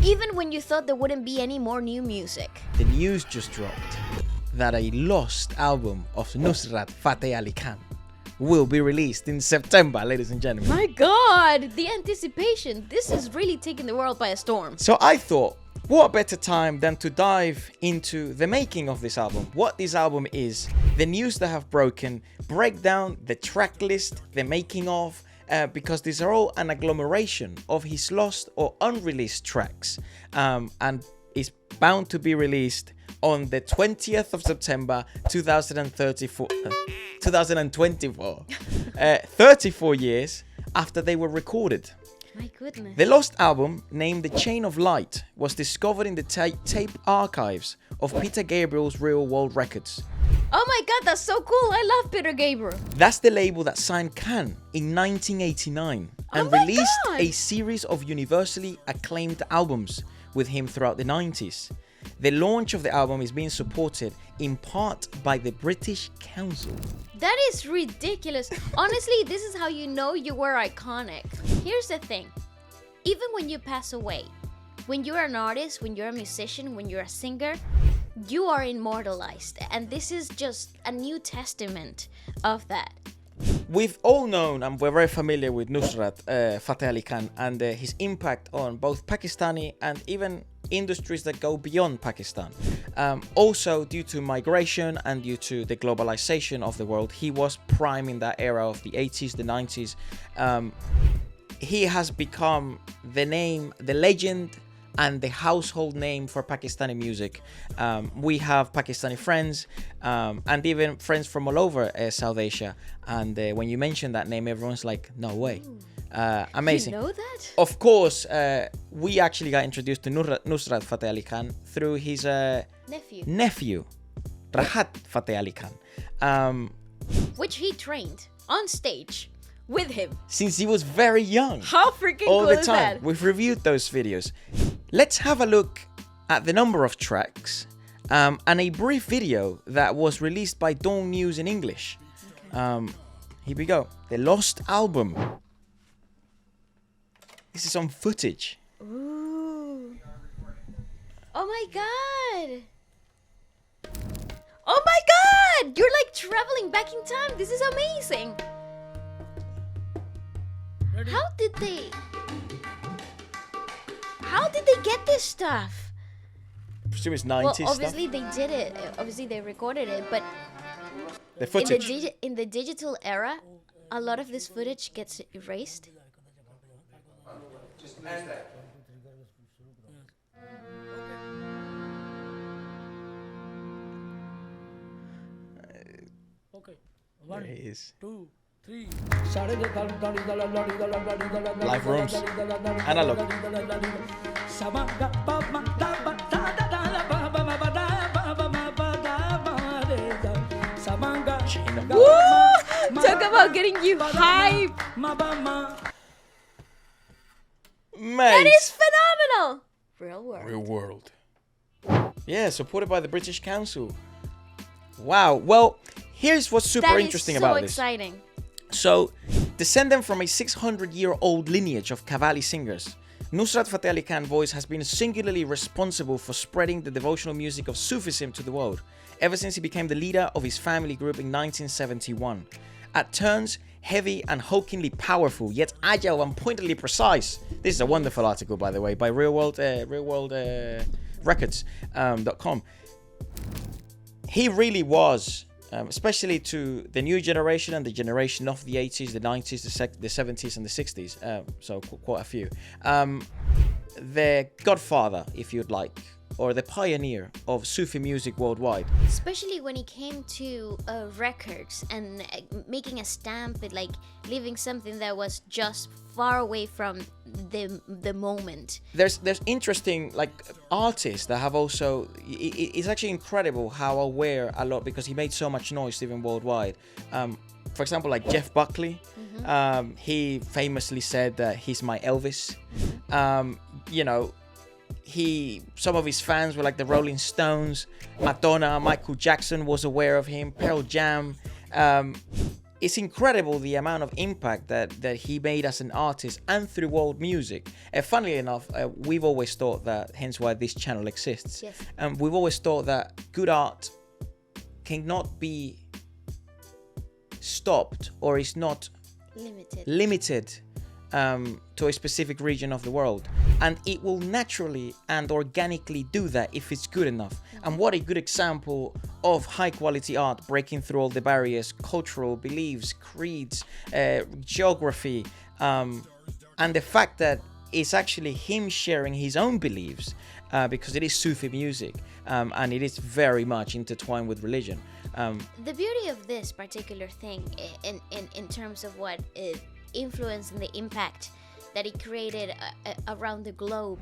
Even when you thought there wouldn't be any more new music. The news just dropped that a lost album of Nusrat Fateh Ali Khan will be released in September, ladies and gentlemen. My God, the anticipation. This is really taking the world by a storm. So I thought, what better time than to dive into the making of this album, what this album is, the news that have broken, break down the track list, the making of, because these are all an agglomeration of his lost or unreleased tracks, and is bound to be released on the 20th of September 2024, 34 years after they were recorded. My goodness. The lost album, named The Chain of Light, was discovered in the tape archives of Peter Gabriel's Real World Records. Oh my God, that's so cool. I love Peter Gabriel. That's the label that signed Khan in 1989 and released a series of universally acclaimed albums with him throughout the 90s. The launch of the album is being supported in part by the British Council. That is ridiculous. Honestly, this is how you know you were iconic. Here's the thing. Even when you pass away, when you're an artist, when you're a musician, when you're a singer, you are immortalized. And this is just a new testament of that. We've all known and we're very familiar with Nusrat Fateh Ali Khan and his impact on both Pakistani and even industries that go beyond Pakistan. Also, due to migration and due to the globalization of the world, he was prime in that era of the 80s, the 90s. He has become the name, the legend, and the household name for Pakistani music. We have Pakistani friends and even friends from all over South Asia. And when you mention that name, everyone's like, no way. Amazing. You know that? Of course, we actually got introduced to Nusrat Fateh Ali Khan through his nephew, Rahat Fateh Ali Khan. Which he trained on stage with him. Since he was very young. How freaking all cool the is time. that? We've reviewed those videos. Let's have a look at the number of tracks and a brief video that was released by Dawn News in English. Okay. Here we go. The Lost Album. This is on footage. Ooh. Oh my God. Oh my God. You're like traveling back in time. This is amazing. Ready? How did they get this stuff? I presume it's 90s Well, obviously stuff. they did it. Obviously they recorded it, but The footage. in the digital era, a lot of this footage gets erased. Okay. There 1, it is. 2, 3. Live rooms. Analog. Woo! Talk about getting you hype. Mate. That is phenomenal. Real world. Real world. Yeah, supported by the British Council. Wow. Well, here's what's super interesting about this. That is so exciting. So, descendant from a 600-year-old lineage of Qawwali singers, Nusrat Fateh Ali Khan's voice has been singularly responsible for spreading the devotional music of Sufism to the world, ever since he became the leader of his family group in 1971. At turns, heavy and hokingly powerful, yet agile and pointedly precise. This is a wonderful article, by the way, by realworldrecords.com. He really was, especially to the new generation and the generation of the 80s, the 90s, the 70s and the 60s, so quite a few. The godfather, if you'd like, or the pioneer of Sufi music worldwide. Especially when he came to records and making a stamp and like leaving something that was just far away from the moment. There's interesting like artists that have also. It's actually incredible how aware a lot, because he made so much noise even worldwide. For example, like Jeff Buckley, he famously said that he's my Elvis. You know. Some of his fans were like the Rolling Stones, Madonna, Michael Jackson was aware of him, Pearl Jam. it's incredible the amount of impact that he made as an artist and through world music. Funnily enough, we've always thought that, hence why this channel exists. Yes. We've always thought that good art cannot be stopped or is not limited to a specific region of the world, and it will naturally and organically do that if it's good enough. And what a good example of high quality art breaking through all the barriers, cultural beliefs, creeds, geography, and the fact that it's actually him sharing his own beliefs, because it is Sufi music, and it is very much intertwined with religion. The beauty of this particular thing in terms of what influence and the impact that it created around the globe.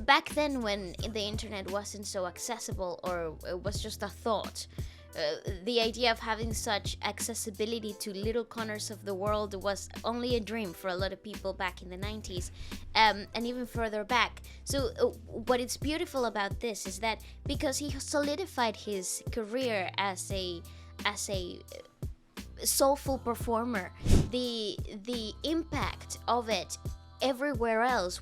Back then, when the internet wasn't so accessible, or it was just a thought, the idea of having such accessibility to little corners of the world was only a dream for a lot of people back in the 90s, and even further back. So what is beautiful about this is that because he solidified his career as a soulful performer, the impact of it everywhere else,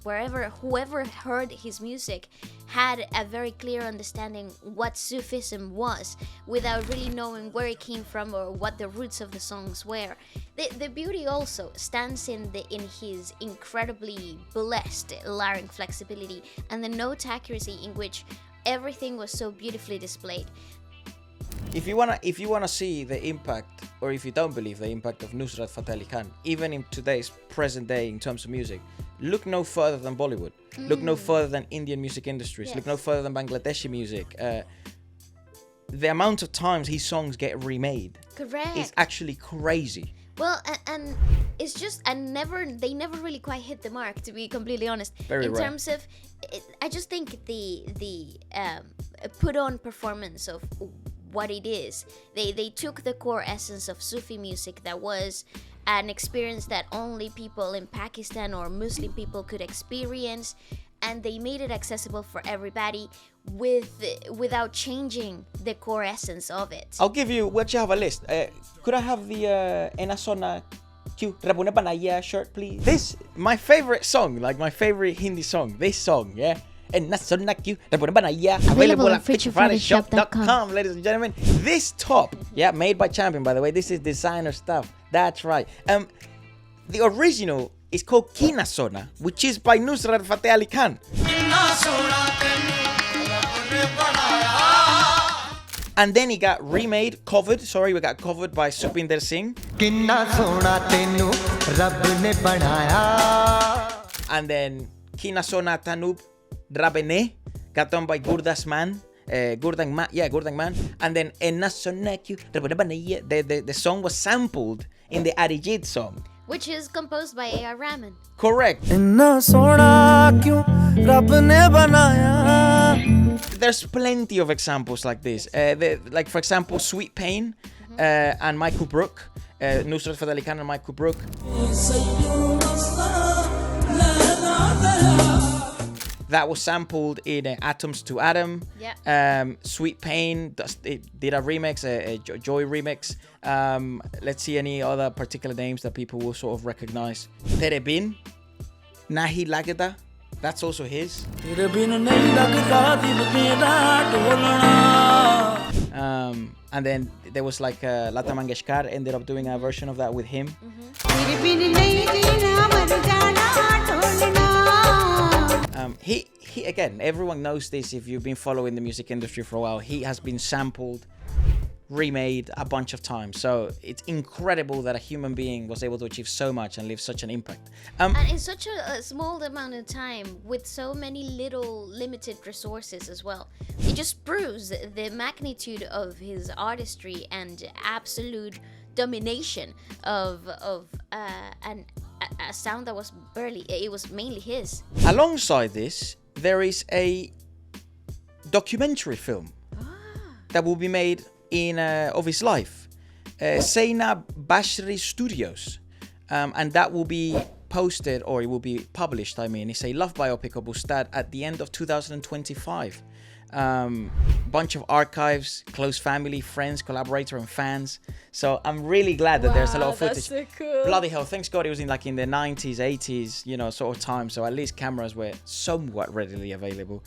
whoever heard his music had a very clear understanding what Sufism was, without really knowing where it came from or what the roots of the songs were. The beauty also stands in his incredibly blessed larynx flexibility and the note accuracy in which everything was so beautifully displayed. If you wanna see the impact, or if you don't believe the impact of Nusrat Fateh Ali Khan, even in today's present day in terms of music, look no further than Bollywood. Look no further than Indian music industries. Yes. Look no further than Bangladeshi music. The amount of times his songs get remade, correct, is actually crazy. Well, and it's just, they never really quite hit the mark, to be completely honest. Very rare. Terms of, I just think the put on performance of what it is. They took the core essence of Sufi music that was an experience that only people in Pakistan or Muslim people could experience, and they made it accessible for everybody without changing the core essence of it. I'll give you, we'll have a list. Could I have the Enasona Q Rabune Banaya shirt, please? This, my favorite song, like my favorite Hindi song, this song, yeah? Enasona Q Rabune Banaya, available at FridayShop.com, ladies and gentlemen. This top, yeah, made by Champion, by the way, this is designer stuff. That's right. The original is called Kinasona, which is by Nusrat Fateh Ali Khan. And then it got remade, covered by Supinder Singh. And then Kinasona Tanub Rabene got done by Gurdang Man. And then the song was sampled in the Arijit song, which is composed by A.R. Rahman. Correct. There's plenty of examples like this. Like, for example, Sweet Pain and Michael Brook. Nusrat Fateh Ali Khan and Michael Brook. That was sampled in Atoms to Adam. Yeah. Sweet Pain did a remix, a Joy remix. Let's see any other particular names that people will sort of recognize. Tere Bin, Nahi Lagda, that's also his. And then there was like Lata Mangeshkar ended up doing a version of that with him. He again, everyone knows this if you've been following the music industry for a while. He has been sampled, remade a bunch of times. So it's incredible that a human being was able to achieve so much and leave such an impact. And in such a small amount of time, with so many little limited resources as well. It just proves the magnitude of his artistry and absolute domination of a sound that was it was mainly his. Alongside this, there is a documentary film that will be made of his life, Zainab Bashri Studios, and that will be posted, or it will be published, it's a love biopic of Ustad at the end of 2025. bunch of archives, close family, friends, collaborator, and fans. So I'm really glad that there's a lot of footage. That's so cool. Bloody hell, thanks God it was in like in the 90s, 80s, you know, sort of time. So at least cameras were somewhat readily available.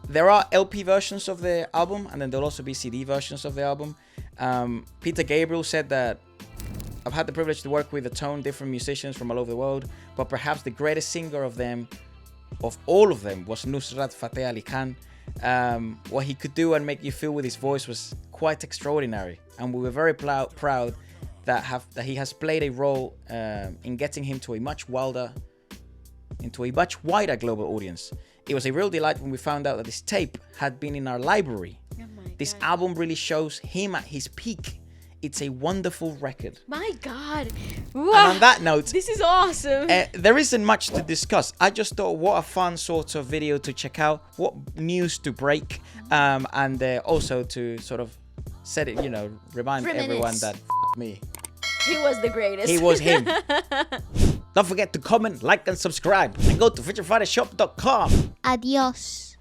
There are LP versions of the album, and then there'll also be CD versions of the album. Peter Gabriel said that I've had the privilege to work with a ton of different musicians from all over the world, but perhaps the greatest singer of all of them, was Nusrat Fateh Ali Khan. What he could do and make you feel with his voice was quite extraordinary, and we were very proud that he has played a role in getting him to a much wider global audience. It was a real delight when we found out that this tape had been in our library. Oh my This God. album really shows him at his peak. It's a wonderful record. My God. And on that note, This is awesome. there isn't much to discuss. I just thought what a fun sort of video to check out, what news to break, and also to sort of set it, you know, remind 3 everyone minutes. that me. He was the greatest. He was him. Don't forget to comment, like, and subscribe, and go to futurefightshop.com. Adiós.